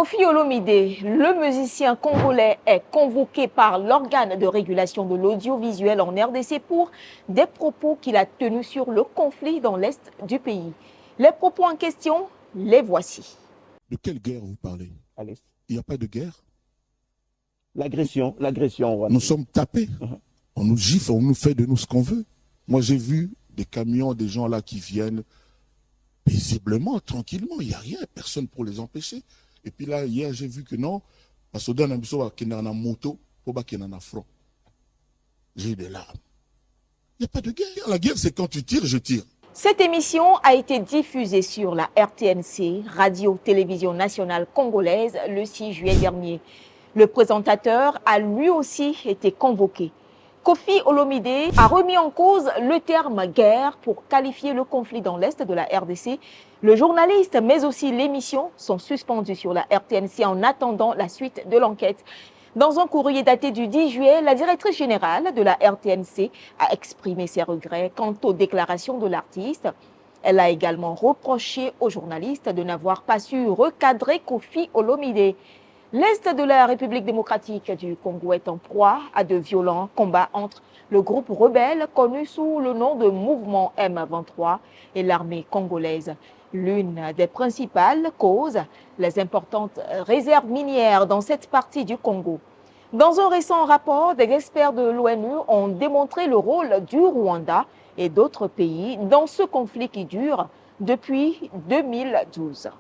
Koffi Olomide, le musicien congolais, est convoqué par l'organe de régulation de l'audiovisuel en RDC pour des propos qu'il a tenus sur le conflit dans l'est du pays. Les propos en question, les voici. De quelle guerre vous parlez? Allez. Il n'y a pas de guerre. L'agression. Voilà. Nous sommes tapés. On nous gifle, on nous fait de nous ce qu'on veut. Moi, j'ai vu des camions, des gens là qui viennent paisiblement, tranquillement. Il n'y a rien, personne pour les empêcher. Et puis là, hier, j'ai vu que non, parce que dans la moto, pour pas qu'il y ait un front. J'ai eu des larmes. Il n'y a pas de guerre. La guerre, c'est quand tu tires, je tire. Cette émission a été diffusée sur la RTNC, Radio-Télévision Nationale Congolaise, le 6 juillet dernier. Le présentateur a lui aussi été convoqué. Koffi Olomide a remis en cause le terme guerre pour qualifier le conflit dans l'est de la RDC. Le journaliste, mais aussi l'émission, sont suspendus sur la RTNC en attendant la suite de l'enquête. Dans un courrier daté du 10 juillet, la directrice générale de la RTNC a exprimé ses regrets quant aux déclarations de l'artiste. Elle a également reproché aux journalistes de n'avoir pas su recadrer Koffi Olomide. L'Est de la République démocratique du Congo est en proie à de violents combats entre le groupe rebelle connu sous le nom de Mouvement M23 et l'armée congolaise. L'une des principales causes, les importantes réserves minières dans cette partie du Congo. Dans un récent rapport, des experts de l'ONU ont démontré le rôle du Rwanda et d'autres pays dans ce conflit qui dure depuis 2012.